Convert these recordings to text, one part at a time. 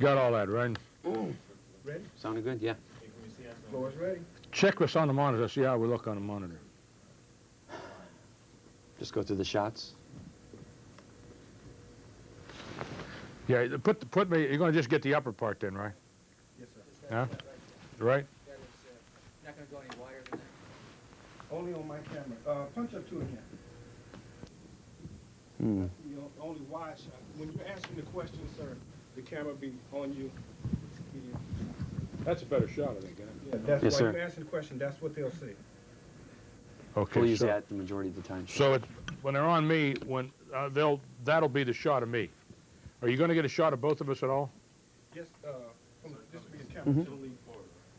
Got all that, right? Ready? Sounding good, yeah. Floor is ready. Check us on the monitor, see how we look on the monitor. Just go through the shots. Yeah, put me, you're going to just get the upper part then, right? Yes, sir. Huh? Right? That is not going to go any wider than that. Only on my camera. Punch up to it again. Hmm. You know, only wide shot. When you're asking the question, sir, the camera be on you. That's a better shot, I think, isn't it? Yeah, that's Yes, why sir. you're asking the question. That's what they'll see. Okay, We'll use so, that the majority of the time. so when they're on me, that'll be the shot of me. Are you going to get a shot of both of us at all? Yes, this will be a camera. Mhm.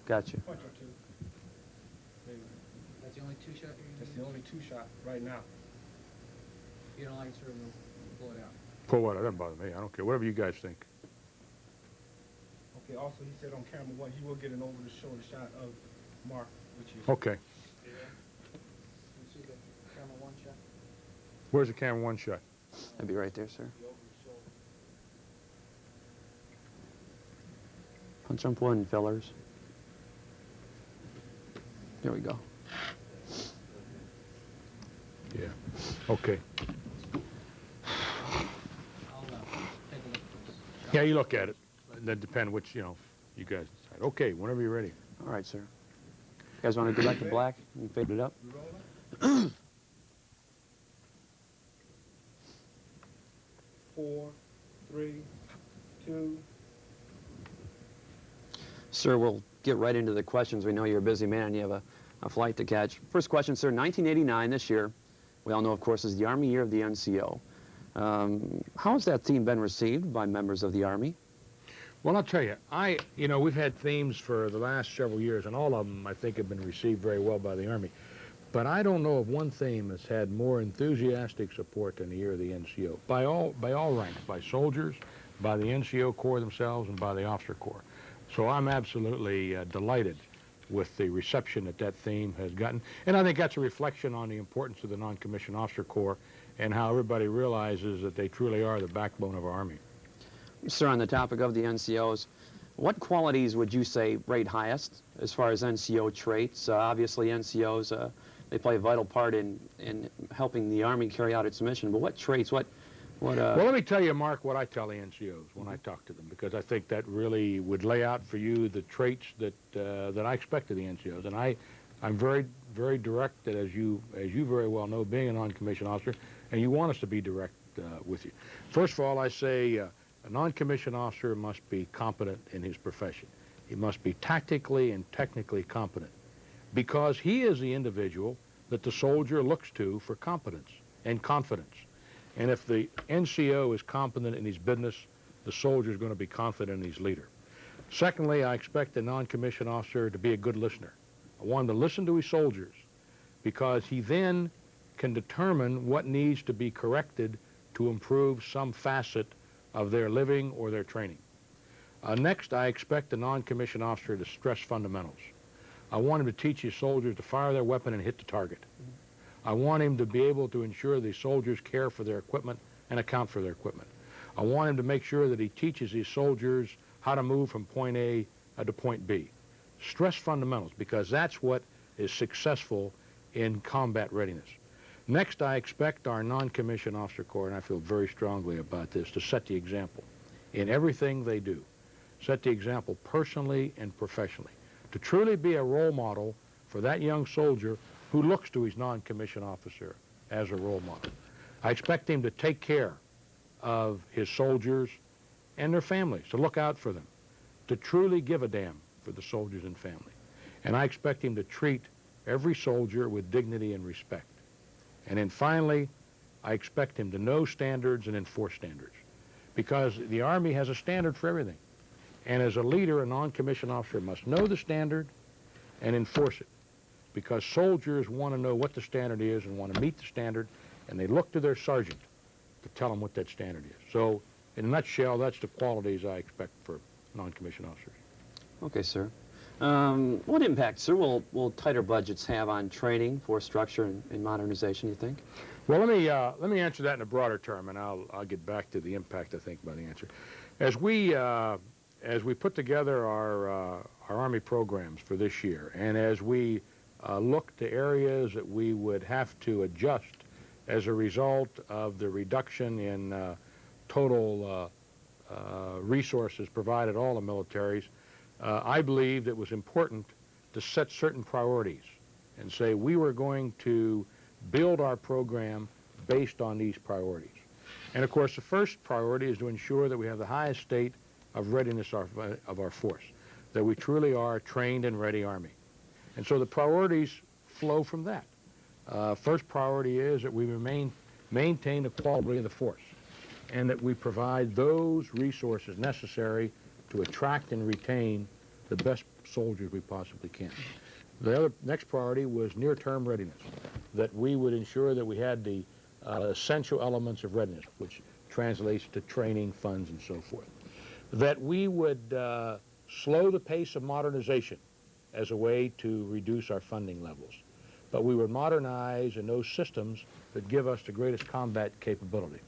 Gotcha. Punch up to it. There you go. That's the only two shot you're That's going to the only two shot right now. You don't like it, sir, we'll pull it out. Pull what? It doesn't bother me. I don't care. Whatever you guys think. Okay, also he said on camera one, he will get an over-the-shoulder shot of Mark, which is... Okay. You see the camera one shot? Where's the camera one shot? That'd be right there, sir. The over the shoulder. Punch jump one, fellers. There we go. Yeah. Okay. I'll take a look at this. Yeah, you look at it. And then depend which, you guys decide. Okay, whenever you're ready. All right, sir. You guys want to go back to black and fade it up? We rolling? 4, 3, 2. Sir, we'll get right into the questions. We know you're a busy man and you have a flight to catch. First question, sir. 1989, this year, we all know, of course, is the Army year of the NCO. How has that theme been received by members of the Army? Well, I'll tell you, we've had themes for the last several years, and all of them, I think, have been received very well by the Army. But I don't know of one theme that's had more enthusiastic support than the year of the NCO, by all ranks, by soldiers, by the NCO Corps themselves, and by the officer corps. So I'm absolutely delighted with the reception that theme has gotten. And I think that's a reflection on the importance of the non-commissioned officer corps and how everybody realizes that they truly are the backbone of our Army. Sir, on the topic of the NCOs, what qualities would you say rate highest as far as NCO traits? Obviously, NCOs, they play a vital part in helping the Army carry out its mission, but what traits, well, let me tell you, Mark, what I tell the NCOs when I talk to them, because I think that really would lay out for you the traits that I expect of the NCOs. And I'm very, very direct, that as you very well know, being a non-commissioned officer, and you want us to be direct with you. First of all, I say a non-commissioned officer must be competent in his profession. He must be tactically and technically competent, because he is the individual that the soldier looks to for competence and confidence. And if the NCO is competent in his business, the soldier is going to be confident in his leader. Secondly, I expect the non-commissioned officer to be a good listener. I want him to listen to his soldiers, because he then can determine what needs to be corrected to improve some facet of their living or their training. Next, I expect the non-commissioned officer to stress fundamentals. I want him to teach his soldiers to fire their weapon and hit the target. I want him to be able to ensure the soldiers care for their equipment and account for their equipment. I want him to make sure that he teaches his soldiers how to move from point A to point B. Stress fundamentals, because that's what is successful in combat readiness. Next, I expect our non-commissioned officer corps, and I feel very strongly about this, to set the example in everything they do. Set the example personally and professionally. To truly be a role model for that young soldier who looks to his non-commissioned officer as a role model. I expect him to take care of his soldiers and their families, to look out for them, to truly give a damn for the soldiers and family. And I expect him to treat every soldier with dignity and respect. And then finally, I expect him to know standards and enforce standards, because the Army has a standard for everything. And as a leader, a non-commissioned officer must know the standard and enforce it, because soldiers want to know what the standard is and want to meet the standard, and they look to their sergeant to tell them what that standard is. So, in a nutshell, that's the qualities I expect for non-commissioned officers. Okay, sir. What impact, sir, will tighter budgets have on training, force structure, and modernization, you think? Well, let me answer that in a broader term, and I'll get back to the impact, I think, by the answer. As as we put together our Army programs for this year, and as we look to areas that we would have to adjust as a result of the reduction in total resources provided all the militaries, I believed it was important to set certain priorities and say we were going to build our program based on these priorities. And of course, the first priority is to ensure that we have the highest state of readiness of our force, that we truly are a trained and ready Army. And so the priorities flow from that. First priority is that we maintain the quality of the force, and that we provide those resources necessary to attract and retain the best soldiers we possibly can. The next priority was near-term readiness, that we would ensure that we had the essential elements of readiness, which translates to training, funds, and so forth. That we would slow the pace of modernization as a way to reduce our funding levels. But we would modernize in those systems that give us the greatest combat capability.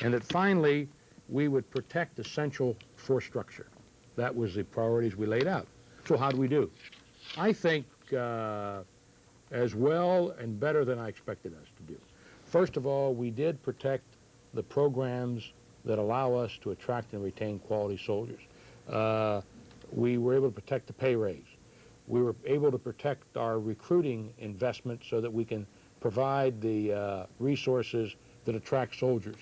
And that finally, we would protect essential force structure. That was the priorities we laid out. So how do we do? I think as well and better than I expected us to do. First of all, we did protect the programs that allow us to attract and retain quality soldiers. We were able to protect the pay raise. We were able to protect our recruiting investment so that we can provide the resources that attract soldiers.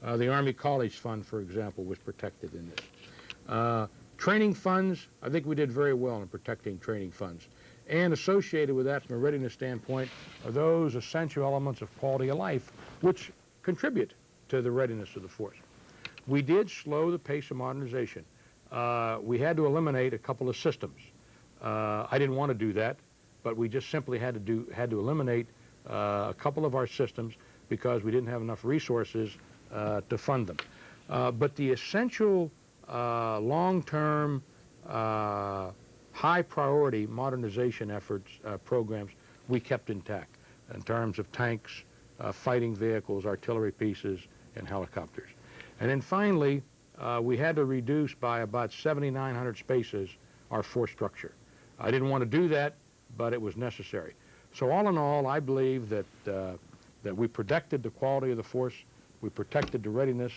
The Army College Fund, for example, was protected in this. Training funds, I think we did very well in protecting training funds. And associated with that from a readiness standpoint are those essential elements of quality of life which contribute to the readiness of the force. We did slow the pace of modernization. We had to eliminate a couple of systems. I didn't want to do that, but we just simply had to eliminate a couple of our systems because we didn't have enough resources to fund them. But the essential long-term high priority modernization efforts, programs, we kept intact in terms of tanks, fighting vehicles, artillery pieces, and helicopters. And then finally, we had to reduce by about 7,900 spaces our force structure. I didn't want to do that, but it was necessary. So all in all, I believe that, that we protected the quality of the force, we protected the readiness,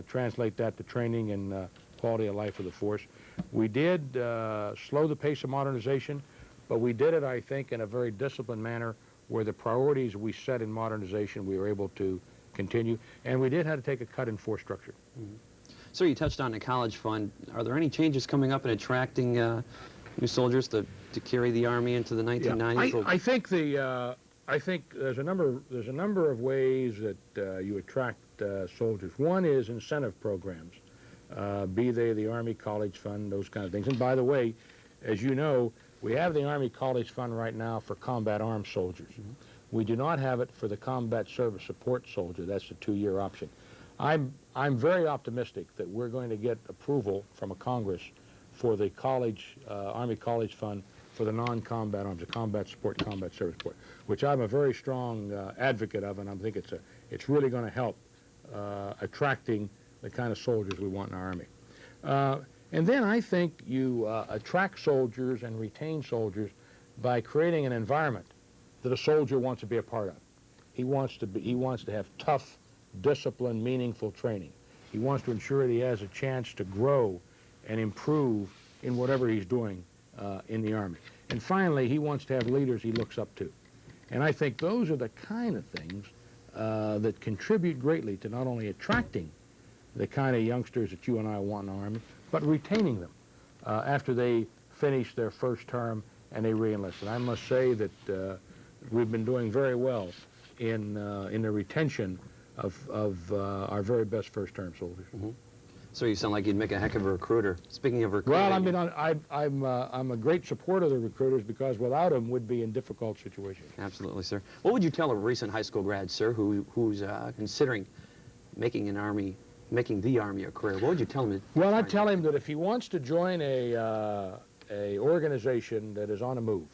translate that to training and quality of life of the force. We did slow the pace of modernization, but we did it, I think, in a very disciplined manner where the priorities we set in modernization we were able to continue, and we did have to take a cut in force structure. Mm-hmm. Sir, you touched on the college fund. Are there any changes coming up in attracting new soldiers to carry the Army into the 1990s? Yeah, I think there's a number of ways that you attract soldiers. One is incentive programs, be they the Army College Fund, those kind of things. And by the way, as you know, we have the Army College Fund right now for combat armed soldiers. Mm-hmm. We do not have it for the combat service support soldier. That's the 2-year option. I'm very optimistic that we're going to get approval from a Congress for the Army College Fund for the non-combat arms, the combat support and combat service support, which I'm a very strong advocate of, and I think it's really going to help attracting the kind of soldiers we want in our Army. And then I think you attract soldiers and retain soldiers by creating an environment that a soldier wants to be a part of. He wants to have tough, disciplined, meaningful training. He wants to ensure that he has a chance to grow and improve in whatever he's doing in the Army. And finally, he wants to have leaders he looks up to. And I think those are the kind of things that contribute greatly to not only attracting the kind of youngsters that you and I want in the Army, but retaining them after they finish their first term and they re-enlist. And I must say that we've been doing very well in the retention of our very best first-term soldiers. Mm-hmm. So you sound like you'd make a heck of a recruiter. Speaking of recruiting... Well, I mean, I'm a great supporter of the recruiters because without them, we'd be in difficult situations. Absolutely, sir. What would you tell a recent high school grad, sir, who's considering making the Army a career? What would you tell him? Well, I'd tell him that if he wants to join a organization that is on a move,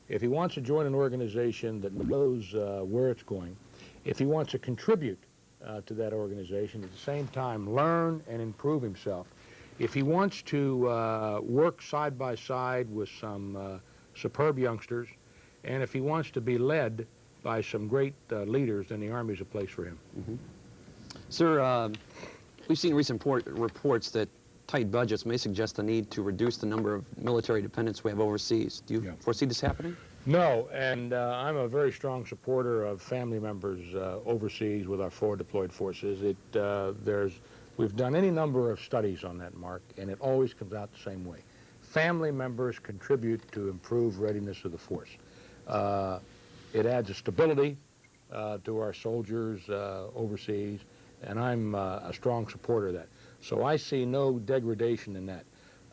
if he wants to join an organization that knows where it's going, if he wants to contribute to that organization, at the same time learn and improve himself, If he wants to work side by side with some superb youngsters, and if he wants to be led by some great leaders, then the Army's a place for him. Sir, we've seen recent reports that tight budgets may suggest the need to reduce the number of military dependents we have overseas. Do you foresee this happening? No, and I'm a very strong supporter of family members overseas with our forward deployed forces. We've done any number of studies on that, Mark, and it always comes out the same way. Family members contribute to improve readiness of the force. It adds a stability to our soldiers overseas, and I'm a strong supporter of that. So I see no degradation in that.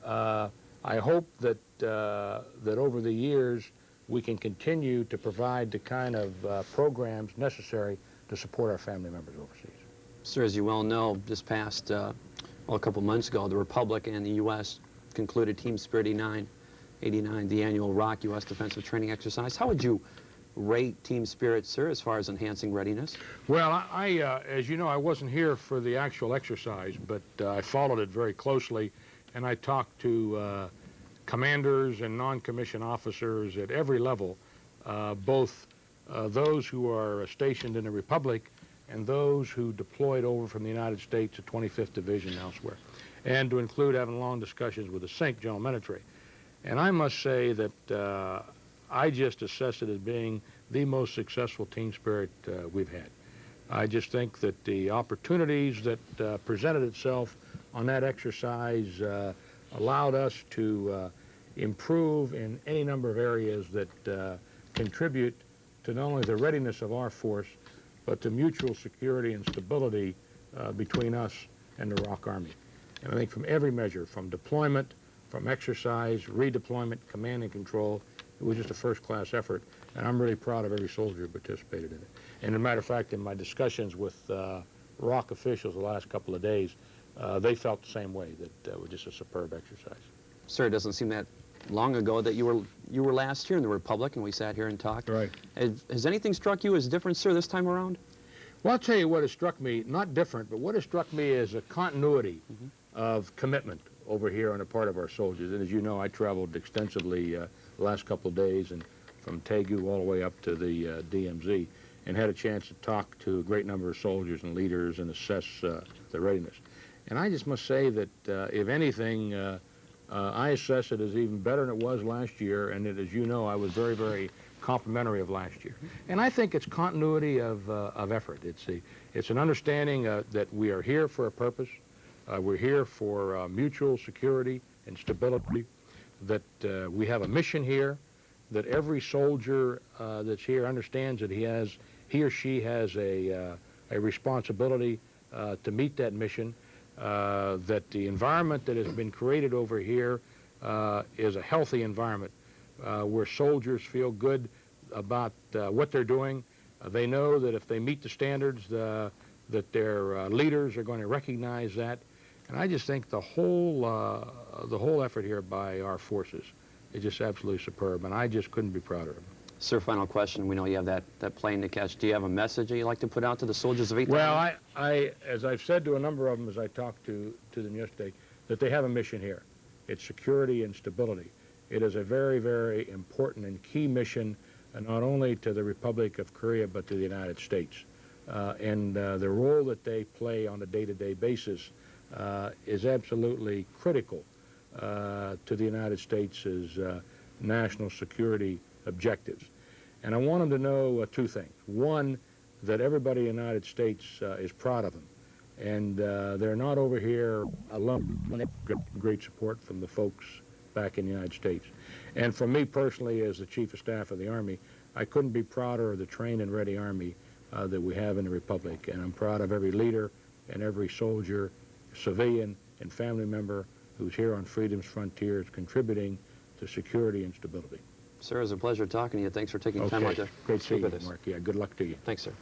I hope that that over the years we can continue to provide the kind of programs necessary to support our family members overseas. Sir, as you well know, this past, a couple months ago, the Republic and the U.S. concluded Team Spirit 89, the annual ROC U.S. Defensive Training Exercise. How would you rate Team Spirit, sir, as far as enhancing readiness? Well, as you know, I wasn't here for the actual exercise, but I followed it very closely, and I talked to commanders and non-commissioned officers at every level, both those who are stationed in the Republic and those who deployed over from the United States to 25th Division elsewhere, and to include having long discussions with the SINC General Military. And I must say that I just assess it as being the most successful Team Spirit we've had. I just think that the opportunities that presented itself on that exercise allowed us to improve in any number of areas that contribute to not only the readiness of our force, but to mutual security and stability between us and the ROC Army. And I think from every measure, from deployment, from exercise, redeployment, command and control, it was just a first-class effort, and I'm really proud of every soldier who participated in it. And as a matter of fact, in my discussions with ROC officials the last couple of days, they felt the same way, that it was just a superb exercise. Sir, it doesn't seem that long ago that you were last here in the Republic, and we sat here and talked. Right. Has anything struck you as different, sir, this time around? Well, I'll tell you what has struck me, not different, but what has struck me is a continuity of commitment over here on the part of our soldiers. And as you know, I traveled extensively the last couple of days, and from Taegu all the way up to the DMZ, and had a chance to talk to a great number of soldiers and leaders and assess the readiness. And I just must say that if anything, I assess it as even better than it was last year, and as you know, I was very, very complimentary of last year. And I think it's continuity of effort. It's an understanding that we are here for a purpose. We're here for mutual security and stability, that we have a mission here, that every soldier that's here understands that he or she has a responsibility to meet that mission, that the environment that has been created over here is a healthy environment where soldiers feel good about what they're doing. They know that if they meet the standards, that their leaders are going to recognize that. And I just think the whole effort here by our forces is just absolutely superb, and I just couldn't be prouder of them. Sir, final question. We know you have that plane to catch. Do you have a message that you'd like to put out to the soldiers of 8th? Well, as I've said to a number of them as I talked to them yesterday, that they have a mission here. It's security and stability. It is a very, very important and key mission, not only to the Republic of Korea, but to the United States. And the role that they play on a day-to-day basis is absolutely critical to the United States' national security objectives. And I want them to know two things. One, that everybody in the United States is proud of them. And they're not over here alone. They get great support from the folks back in the United States. And for me personally, as the Chief of Staff of the Army, I couldn't be prouder of the trained and ready Army that we have in the Republic. And I'm proud of every leader and every soldier, civilian, and family member who's here on Freedom's frontiers contributing to security and stability. Sir, it was a pleasure talking to you. Thanks for taking time out to Great to see speak you, with us. Mark. Yeah, good luck to you. Thanks, sir.